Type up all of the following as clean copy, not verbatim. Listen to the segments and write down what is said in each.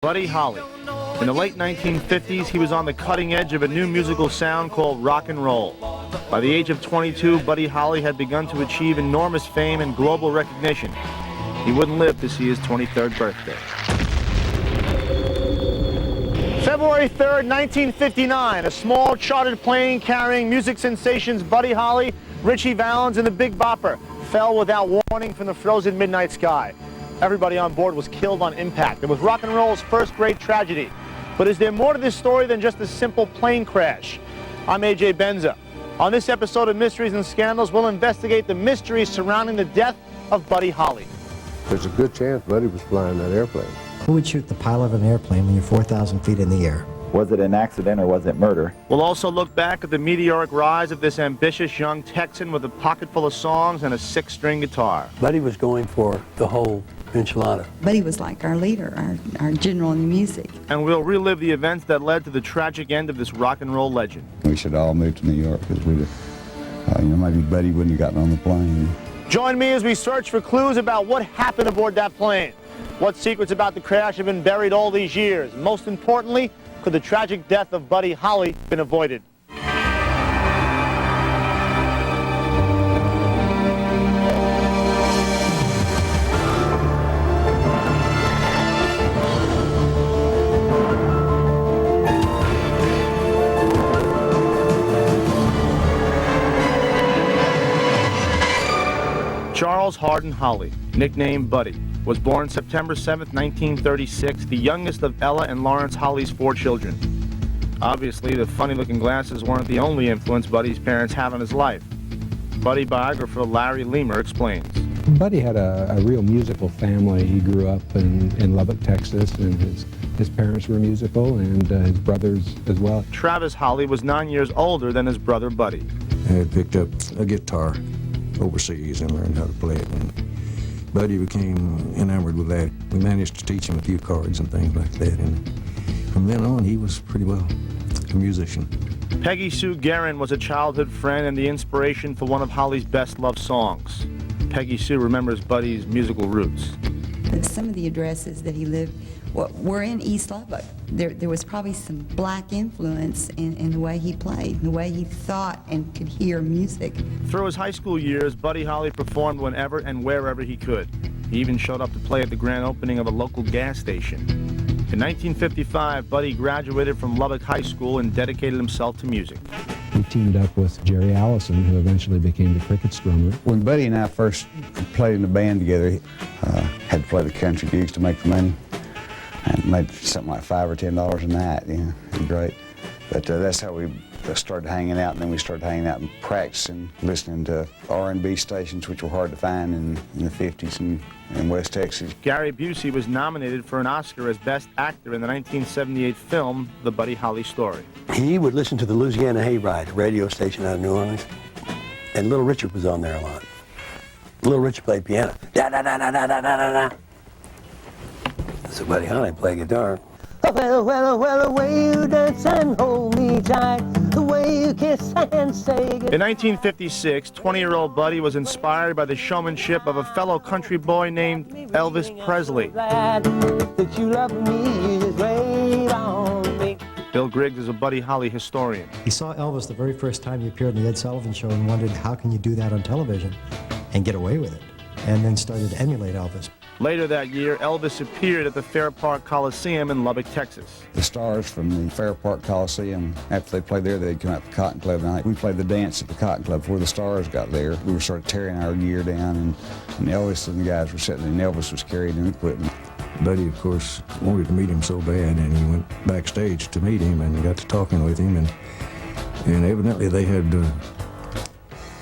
Buddy Holly. In the late 1950s, he was on the cutting edge of a new musical sound called rock and roll. By the age of 22, Buddy Holly had begun to achieve enormous fame and global recognition. He wouldn't live to see his 23rd birthday. February 3rd, 1959, a small chartered plane carrying music sensations Buddy Holly, Ritchie Valens, and the Big Bopper fell without warning from the frozen midnight sky. Everybody on board was killed on impact. It was rock and roll's first great tragedy. But is there more to this story than just a simple plane crash? I'm A.J. Benza. On this episode of Mysteries and Scandals, we'll investigate the mysteries surrounding the death of Buddy Holly. There's a good chance Buddy was flying that airplane. Who would shoot the pilot of an airplane when you're 4,000 feet in the air? Was it an accident or was it murder? We'll also look back at the meteoric rise of this ambitious young Texan with a pocket full of songs and a six-string guitar. Buddy was going for the whole enchilada. Buddy was like our leader, our general in the music. And we'll relive the events that led to the tragic end of this rock and roll legend. We should all move to New York because we'd maybe Buddy wouldn't have gotten on the plane. Join me as we search for clues about what happened aboard that plane. What secrets about the crash have been buried all these years? Most importantly, could the tragic death of Buddy Holly been avoided? Charles Hardin Holly, nicknamed Buddy, was born September 7, 1936, the youngest of Ella and Lawrence Holly's 4 children. Obviously, the funny-looking glasses weren't the only influence Buddy's parents had on his life. Buddy biographer Larry Lemer explains. Buddy had a real musical family. He grew up in Lubbock, Texas, and his parents were musical, and his brothers as well. Travis Holly was 9 years older than his brother Buddy. I had picked up a guitar overseas and learned how to play it. And Buddy became enamored with that. We managed to teach him a few chords and things like that. And from then on, he was pretty well a musician. Peggy Sue Guerin was a childhood friend and the inspiration for one of Holly's best-loved songs. Peggy Sue remembers Buddy's musical roots. Some of the addresses that he lived were in East Lubbock. There was probably some black influence in the way he played, the way he thought and could hear music. Through his high school years, Buddy Holly performed whenever and wherever he could. He even showed up to play at the grand opening of a local gas station. In 1955, Buddy graduated from Lubbock High School and dedicated himself to music. He teamed up with Jerry Allison, who eventually became the Crickets drummer. When Buddy and I first played in the band together, he had to play the country gigs to make the money. And made something like $5 or $10 a night. Yeah, it was great. But that's how we started hanging out, and then we started hanging out and practicing, listening to R&B stations, which were hard to find in the 50s in West Texas. Gary Busey was nominated for an Oscar as Best Actor in the 1978 film, The Buddy Holly Story. He would listen to the Louisiana Hayride, a radio station out of New Orleans, and Little Richard was on there a lot. Little Richard played piano. Da-da-da-da-da-da-da-da. So Buddy Holly played guitar. Well, well, well, the way you dance and hold me tight, the way you kiss and say goodbye. In 1956, 20-year-old Buddy was inspired by the showmanship of a fellow country boy named Elvis Presley. That you love me, you just wait on me. Bill Griggs is a Buddy Holly historian. He saw Elvis the very first time he appeared on the Ed Sullivan Show and wondered, how can you do that on television and get away with it? And then started to emulate Elvis. Later that year, Elvis appeared at the Fair Park Coliseum in Lubbock, Texas. The stars from the Fair Park Coliseum, after they played there, they'd come out to the Cotton Club night. We played the dance at the Cotton Club before the stars got there. We were sort of tearing our gear down, and Elvis and the guys were sitting there, and Elvis was carrying the equipment. Buddy, of course, wanted to meet him so bad, and he went backstage to meet him and got to talking with him, and evidently they had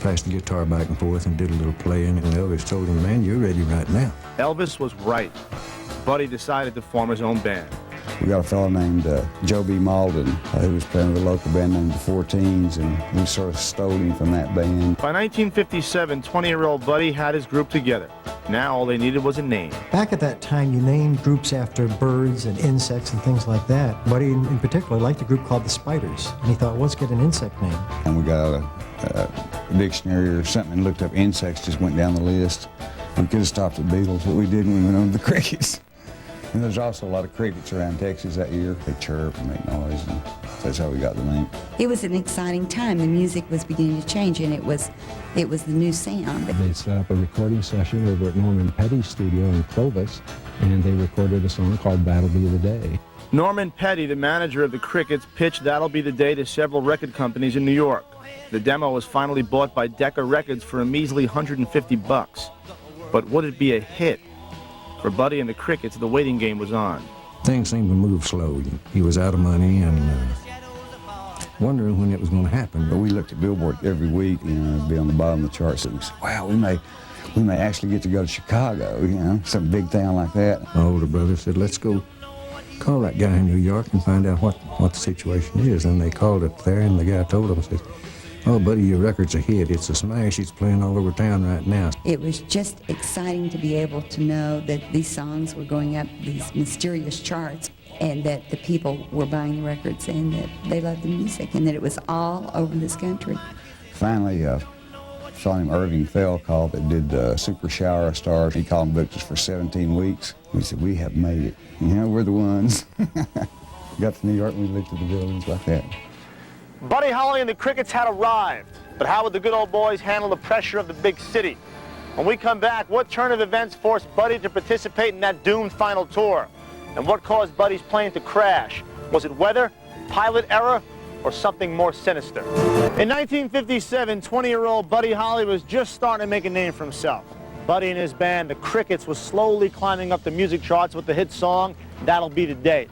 passed the guitar back and forth and did a little playing, and Elvis told him, man, you're ready right now. Elvis was right. Buddy decided to form his own band. We got a fellow named Joe B. Malden, who was playing with a local band named the Four Teens, and we sort of stole him from that band. By 1957, 20-year-old Buddy had his group together. Now all they needed was a name. Back at that time, you named groups after birds and insects and things like that. Buddy, in particular, liked a group called the Spiders, and he thought, well, let's get an insect name. And we got a dictionary or something and looked up insects, just went down the list. We could have stopped at Beatles, but we didn't. We went on to the Crickets. And there's also a lot of crickets around Texas that year. They chirp and make noise, and so that's how we got the name. It was an exciting time. The music was beginning to change, and it was the new sound. They set up a recording session over at Norman Petty's studio in Clovis, and they recorded a song called That'll Be the Day. Norman Petty, the manager of the Crickets, pitched That'll Be the Day to several record companies in New York. The demo was finally bought by Decca Records for a measly $150. But would it be a hit? For Buddy and the Crickets, the waiting game was on. Things seemed to move slow. He was out of money and wondering when it was going to happen. But we looked at Billboard every week, you know, be on the bottom of the charts, and we said, wow, we may actually get to go to Chicago, you know, some big town like that. My older brother said, let's go call that guy in New York and find out what the situation is. And they called it there, and the guy told him, said, oh, buddy, your record's a hit. It's a smash. It's playing all over town right now. It was just exciting to be able to know that these songs were going up these mysterious charts, and that the people were buying the records, and that they loved the music, and that it was all over this country. Finally, a fellow named Irving Fell called that did Super Shower of Stars. He called and booked us for 17 weeks. We said, we have made it. You know, we're the ones. Got to New York and we looked at the buildings like that. Buddy Holly and the Crickets had arrived, but how would the good old boys handle the pressure of the big city? When we come back, what turn of events forced Buddy to participate in that doomed final tour? And what caused Buddy's plane to crash? Was it weather, pilot error, or something more sinister? In 1957, 20-year-old Buddy Holly was just starting to make a name for himself. Buddy and his band, the Crickets, was slowly climbing up the music charts with the hit song, That'll Be the Day.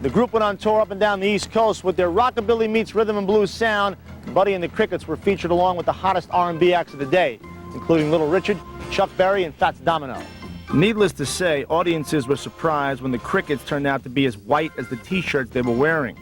The group went on tour up and down the East Coast with their rockabilly meets rhythm and blues sound. Buddy and the Crickets were featured along with the hottest R&B acts of the day, including Little Richard, Chuck Berry, and Fats Domino. Needless to say, audiences were surprised when the Crickets turned out to be as white as the T-shirts they were wearing.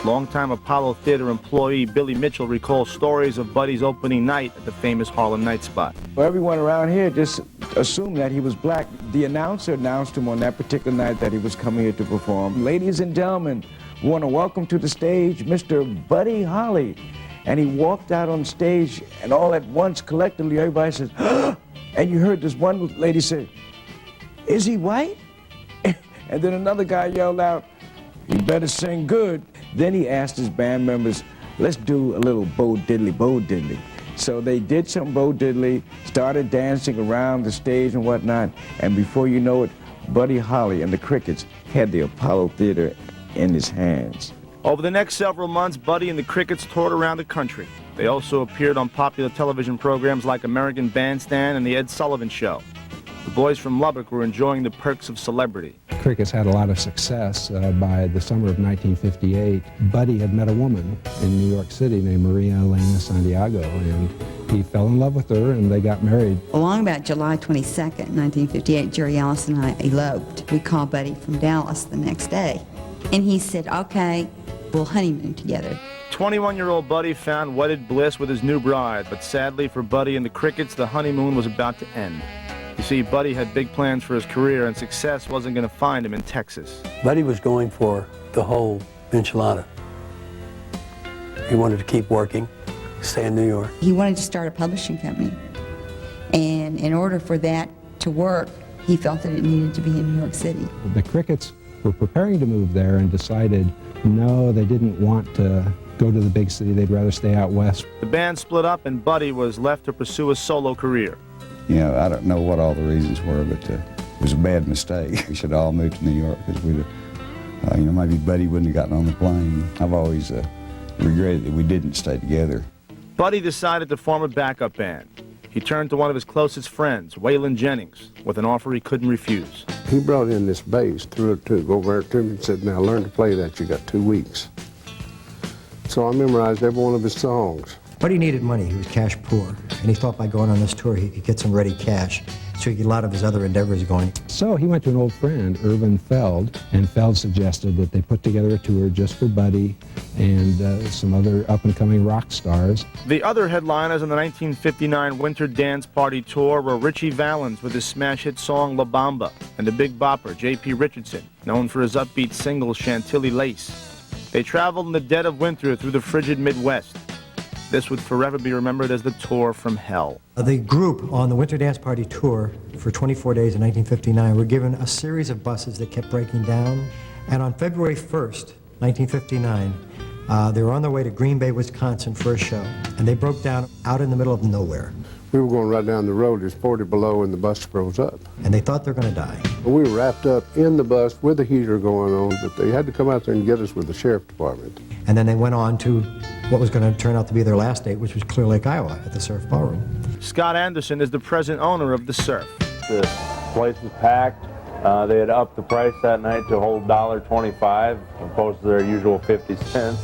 Longtime Apollo Theater employee Billy Mitchell recalls stories of Buddy's opening night at the famous Harlem Night spot. Well, everyone around here just assumed that he was black. The announcer announced him on that particular night that he was coming here to perform. Ladies and gentlemen, we want to welcome to the stage Mr. Buddy Holly. And he walked out on stage, and all at once, collectively, everybody says, "Huh?" And you heard this one lady say, "Is he white?" And then another guy yelled out, "You better sing good." Then he asked his band members, let's do a little Bo Diddley, Bo Diddley. So they did some Bo Diddley, started dancing around the stage and whatnot, and before you know it, Buddy Holly and the Crickets had the Apollo Theater in his hands. Over the next several months, Buddy and the Crickets toured around the country. They also appeared on popular television programs like American Bandstand and The Ed Sullivan Show. The boys from Lubbock were enjoying the perks of celebrity. Crickets had a lot of success. By the summer of 1958, Buddy had met a woman in New York City named Maria Elena Santiago, and he fell in love with her, and they got married. Along about July 22nd, 1958, Jerry Ellis and I eloped. We called Buddy from Dallas the next day, and he said, okay, we'll honeymoon together. 21-year-old Buddy found wedded bliss with his new bride, but sadly for Buddy and the Crickets, the honeymoon was about to end. You see, Buddy had big plans for his career, and success wasn't going to find him in Texas. Buddy was going for the whole enchilada. He wanted to keep working, stay in New York. He wanted to start a publishing company, and in order for that to work, he felt that it needed to be in New York City. The Crickets were preparing to move there and decided, no, they didn't want to go to the big city. They'd rather stay out west. The band split up, and Buddy was left to pursue a solo career. You know, I don't know what all the reasons were, but it was a bad mistake. We should have all moved to New York because we'd have, you know, maybe Buddy wouldn't have gotten on the plane. I've always regretted that we didn't stay together. Buddy decided to form a backup band. He turned to one of his closest friends, Waylon Jennings, with an offer he couldn't refuse. He brought in this bass, threw it over to me and said, now learn to play that, you got 2 weeks. So I memorized every one of his songs. Buddy needed money. He was cash poor, and he thought by going on this tour he could get some ready cash so he could get a lot of his other endeavors going. So he went to an old friend, Irvin Feld, and Feld suggested that they put together a tour just for Buddy and some other up-and-coming rock stars. The other headliners on the 1959 Winter Dance Party Tour were Richie Valens with his smash hit song La Bamba, and the Big Bopper, J.P. Richardson, known for his upbeat single Chantilly Lace. They traveled in the dead of winter through the frigid Midwest. This would forever be remembered as the Tour from Hell. The group on the Winter Dance Party tour for 24 days in 1959 were given a series of buses that kept breaking down. And on February 1st, 1959, they were on their way to Green Bay, Wisconsin for a show. And they broke down out in the middle of nowhere. We were going right down the road, it's 40 below, and the bus froze up. And they thought they were going to die. We were wrapped up in the bus with the heater going on, but they had to come out there and get us with the sheriff department. And then they went on to what was going to turn out to be their last date, which was Clear Lake, Iowa, at the Surf Ballroom. Scott Anderson is the present owner of the Surf. The place was packed. They had upped the price that night to a whole $1.25 opposed to their usual 50 cents.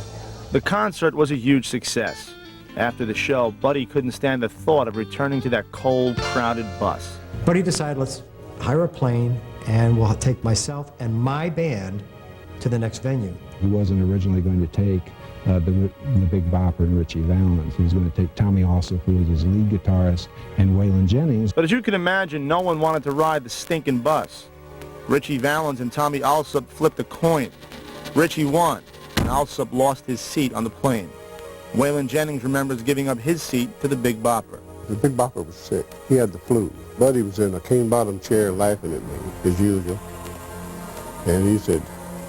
The concert was a huge success. After the show, Buddy couldn't stand the thought of returning to that cold, crowded bus. Buddy decided, let's hire a plane and we'll take myself and my band to the next venue. He wasn't originally going to take the Big Bopper and Richie Valens. He was going to take Tommy Allsup, who was his lead guitarist, and Waylon Jennings. But as you can imagine, no one wanted to ride the stinking bus. Richie Valens and Tommy Allsup flipped a coin. Richie won, and Allsup lost his seat on the plane. Waylon Jennings remembers giving up his seat to the Big Bopper. The Big Bopper was sick. He had the flu. Buddy was in a cane-bottom chair laughing at me, as usual. And he said,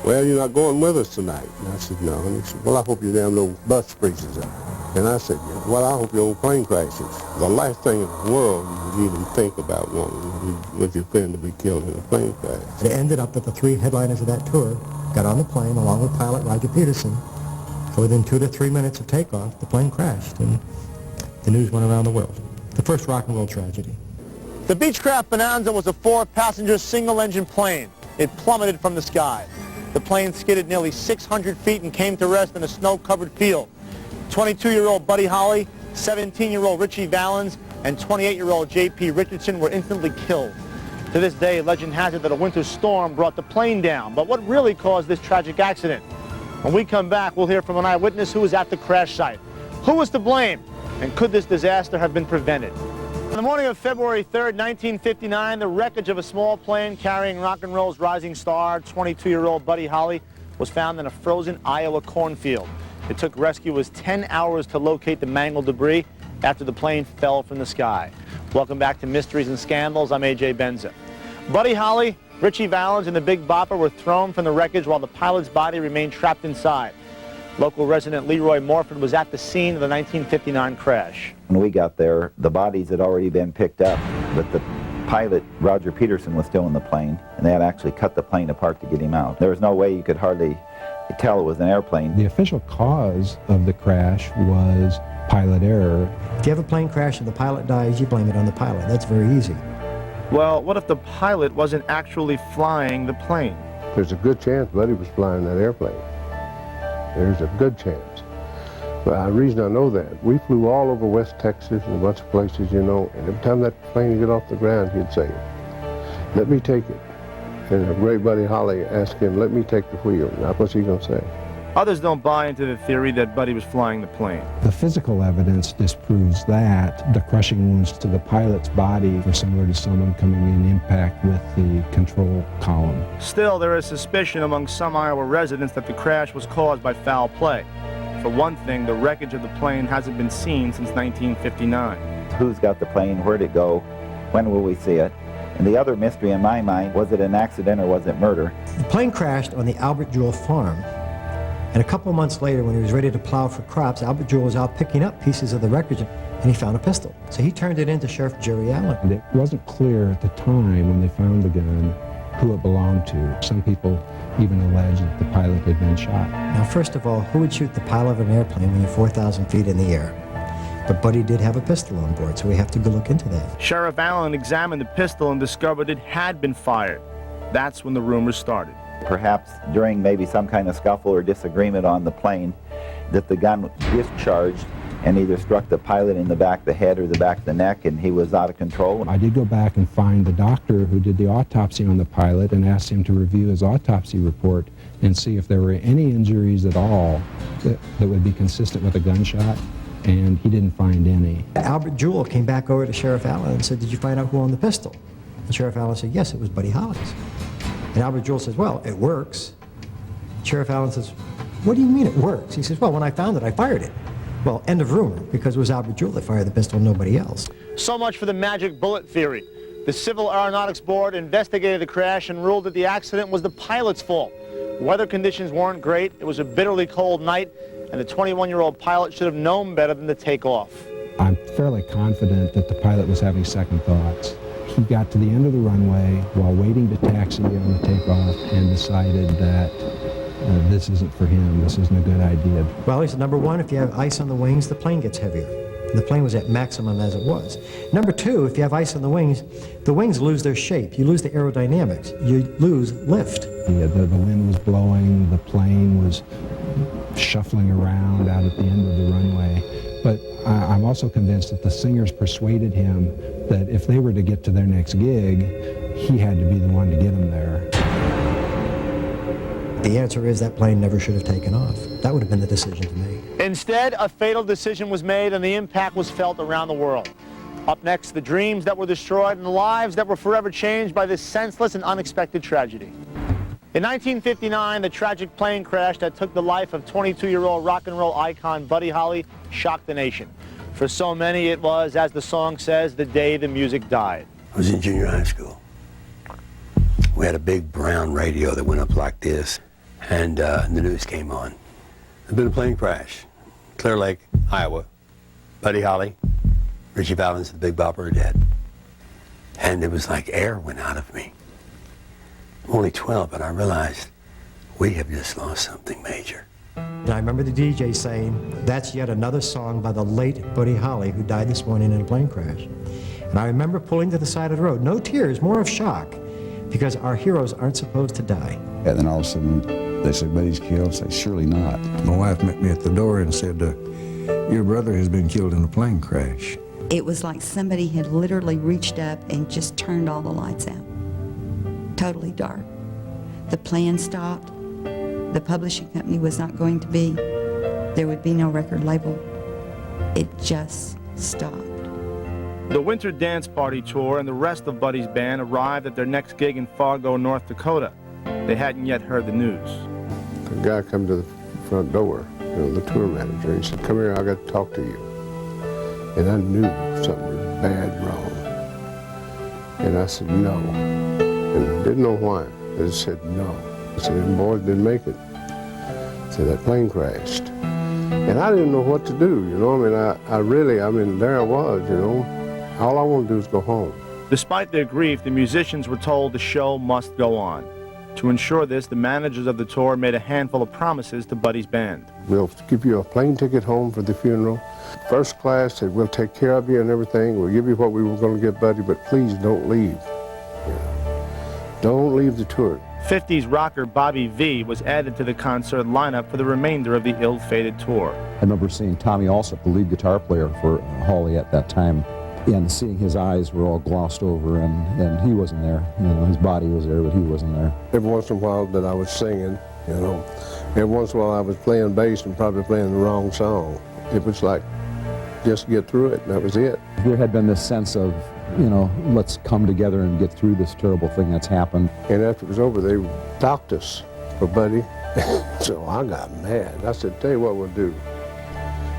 well, you're not going with us tonight. And I said, no. And he said, well, I hope your damn little bus freezes up. And I said, well, I hope your old plane crashes. The last thing in the world you would even think about wanting was your friend to be killed in a plane crash. It ended up that the three headliners of that tour got on the plane along with pilot Roger Peterson. So within 2 to 3 minutes of takeoff, the plane crashed, and the news went around the world. The first rock and roll tragedy. The Beechcraft Bonanza was a 4-passenger single-engine plane. It plummeted from the sky. The plane skidded nearly 600 feet and came to rest in a snow-covered field. 22-year-old Buddy Holly, 17-year-old Richie Valens, and 28-year-old J.P. Richardson were instantly killed. To this day, legend has it that a winter storm brought the plane down. But what really caused this tragic accident? When we come back, we'll hear from an eyewitness who was at the crash site. Who was to blame? And could this disaster have been prevented? On the morning of February 3rd, 1959, the wreckage of a small plane carrying rock and roll's rising star, 22-year-old Buddy Holly, was found in a frozen Iowa cornfield. It took rescuers 10 hours to locate the mangled debris after the plane fell from the sky. Welcome back to Mysteries and Scandals. I'm A.J. Benza. Buddy Holly, Richie Valens, and the Big Bopper were thrown from the wreckage while the pilot's body remained trapped inside. Local resident Leroy Morford was at the scene of the 1959 crash. When we got there, the bodies had already been picked up, but the pilot, Roger Peterson, was still in the plane, and they had actually cut the plane apart to get him out. There was no way you could hardly tell it was an airplane. The official cause of the crash was pilot error. If you have a plane crash and the pilot dies, you blame it on the pilot. That's very easy. Well, what if the pilot wasn't actually flying the plane? There's a good chance Buddy was flying that airplane. There's a good chance. But the reason I know that, we flew all over West Texas and a bunch of places, you know, and every time that plane would get off the ground, he'd say, let me take it. And a great Buddy Holly asked him, let me take the wheel. Now, what's he going to say? Others don't buy into the theory that Buddy was flying the plane. The physical evidence disproves that. The crushing wounds to the pilot's body were similar to someone coming in impact with the control column. Still, there is suspicion among some Iowa residents that the crash was caused by foul play. For one thing, the wreckage of the plane hasn't been seen since 1959. Who's got the plane? Where'd it go? When will we see it? And the other mystery in my mind, was it an accident or was it murder? The plane crashed on the Albert Jewell farm. And a couple months later, when he was ready to plow for crops, Albert Jewell was out picking up pieces of the wreckage, and he found a pistol. So he turned it in to Sheriff Jerry Allen. And it wasn't clear at the time when they found the gun who it belonged to. Some people even allege that the pilot had been shot. Now, first of all, who would shoot the pilot of an airplane when you're 4,000 feet in the air? But Buddy did have a pistol on board, so we have to go look into that. Sheriff Allen examined the pistol and discovered it had been fired. That's when the rumors started. Perhaps during maybe some kind of scuffle or disagreement on the plane, that the gun discharged and either struck the pilot in the back of the head or the back of the neck, and he was out of control. I did go back and find the doctor who did the autopsy on the pilot and asked him to review his autopsy report and see if there were any injuries at all that would be consistent with a gunshot, and he didn't find any. Albert Jewell came back over to Sheriff Allen and said, did you find out who owned the pistol? And Sheriff Allen said, yes, it was Buddy Holly's. And Albert Jewell says, well, it works. Sheriff Allen says, what do you mean it works? He says, well, when I found it, I fired it. Well, end of rumor, because it was Albert Jewell that fired the pistol, nobody else. So much for the magic bullet theory. The Civil Aeronautics Board investigated the crash and ruled that the accident was the pilot's fault. Weather conditions weren't great, it was a bitterly cold night, and the 21-year-old pilot should have known better than to take off. I'm fairly confident that the pilot was having second thoughts. He got to the end of the runway while waiting to taxi on the takeoff and decided that this isn't for him, this isn't a good idea. Well, he said, number one, if you have ice on the wings, the plane gets heavier. The plane was at maximum as it was. Number two, if you have ice on the wings lose their shape. You lose the aerodynamics. You lose lift. The wind was blowing, the plane was shuffling around out at the end of the runway. But I'm also convinced that the singers persuaded him that if they were to get to their next gig, he had to be the one to get them there. The answer is that plane never should have taken off. That would have been the decision to make. Instead, a fatal decision was made and the impact was felt around the world. Up next, the dreams that were destroyed and the lives that were forever changed by this senseless and unexpected tragedy. In 1959, the tragic plane crash that took the life of 22-year-old rock and roll icon Buddy Holly shocked the nation. For so many, it was, as the song says, the day the music died. I was in junior high school. We had a big brown radio that went up like this, and the news came on. There'd been a plane crash. Clear Lake, Iowa. Buddy Holly, Richie Valens, the Big Bopper are dead. And it was like air went out of me. I'm only 12, but I realized we have just lost something major. And I remember the DJ saying, that's yet another song by the late Buddy Holly, who died this morning in a plane crash. And I remember pulling to the side of the road, no tears, more of shock, because our heroes aren't supposed to die. And then all of a sudden, they said, Buddy's killed. I said, surely not. My wife met me at the door and said, your brother has been killed in a plane crash. It was like somebody had literally reached up and just turned all the lights out. Totally dark. The plan stopped. The publishing company was not going to be. There would be no record label. It just stopped. The Winter Dance Party Tour and the rest of Buddy's band arrived at their next gig in Fargo, North Dakota. They hadn't yet heard the news. The guy come to the front door, the tour manager. He said, come here, I got to talk to you. And I knew something was bad wrong. And I said, no. And didn't know why. I just said, no. I said, them boys didn't make it. So that plane crashed. And I didn't know what to do, I mean, there I was, All I wanted to do was go home. Despite their grief, the musicians were told the show must go on. To ensure this, the managers of the tour made a handful of promises to Buddy's band. We'll give you a plane ticket home for the funeral. First class, said we'll take care of you and everything. We'll give you what we were going to get Buddy, but please don't leave. Don't leave the tour. 50s rocker Bobby Vee was added to the concert lineup for the remainder of the ill-fated tour. I remember seeing Tommy Alsop, the lead guitar player for Holly at that time, and seeing his eyes were all glossed over, and he wasn't there. His body was there, but he wasn't there. Every once in a while that I was singing, every once in a while I was playing bass and probably playing the wrong song. It was like, just get through it, and that was it. There had been this sense of, let's come together and get through this terrible thing that's happened. And after it was over, they docked us for Buddy. So I got mad. I said, tell you what we'll do.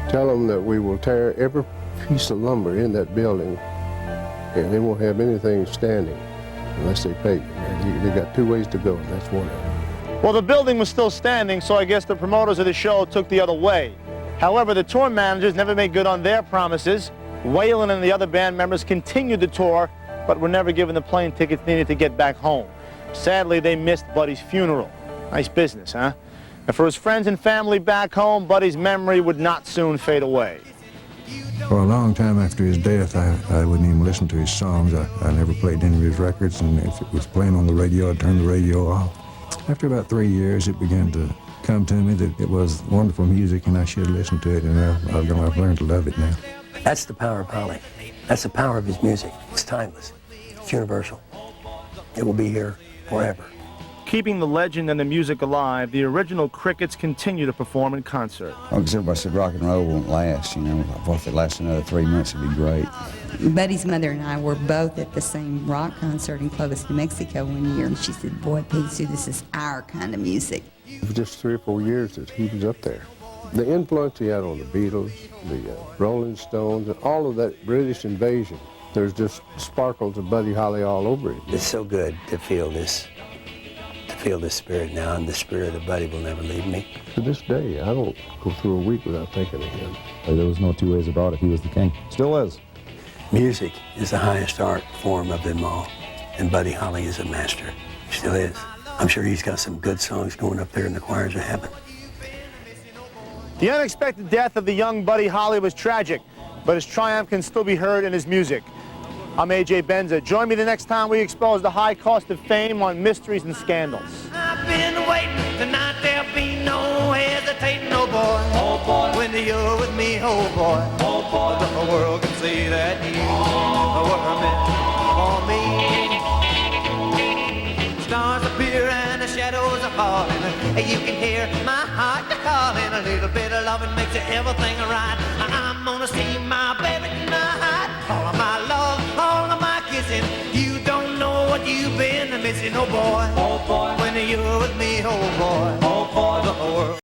Tell them that we will tear every piece of lumber in that building, and they won't have anything standing unless they pay you. And they got two ways to go, and that's one of them. Well, the building was still standing, so I guess the promoters of the show took the other way. However, the tour managers never made good on their promises. Waylon and the other band members continued the tour, but were never given the plane tickets needed to get back home. Sadly, they missed Buddy's funeral. Nice business, huh? And for his friends and family back home, Buddy's memory would not soon fade away. For a long time after his death, I wouldn't even listen to his songs. I never played any of his records, and if it was playing on the radio, I'd turn the radio off. After about 3 years, it began to come to me that it was wonderful music, and I should listen to it, and I've learned to love it now. That's the power of Holly. That's the power of his music. It's timeless. It's universal. It will be here forever. Keeping the legend and the music alive, the original Crickets continue to perform in concert. Because everybody said rock and roll won't last, What if it lasts another 3 months, it'd be great. Buddy's mother and I were both at the same rock concert in Clovis, New Mexico one year, and she said, boy, Pete Sue, this is our kind of music. It was just 3 or 4 years that he was up there. The influence he had on the Beatles, the Rolling Stones, and all of that British invasion, there's just sparkles of Buddy Holly all over it. It's so good to feel this spirit now, and the spirit of Buddy will never leave me. To this day, I don't go through a week without thinking of him. There was no two ways about it. He was the king. Still is. Music is the highest art form of them all, and Buddy Holly is a master. He still is. I'm sure he's got some good songs going up there in the choirs of heaven. The unexpected death of the young Buddy Holly was tragic, but his triumph can still be heard in his music. I'm A.J. Benza. Join me the next time we expose the high cost of fame on mysteries and scandals. I've been waiting, tonight there'll be no hesitating, oh boy. Oh boy. When you're with me, oh boy. Oh boy. The world can see that you were meant for me. Stars appear and the shadows are falling. You can hear my heart calling. A little bit of loving makes everything right. I'm gonna see my baby tonight. All of my love, all of my kissing. You don't know what you've been missing, oh boy. Oh boy. When you're with me, oh boy.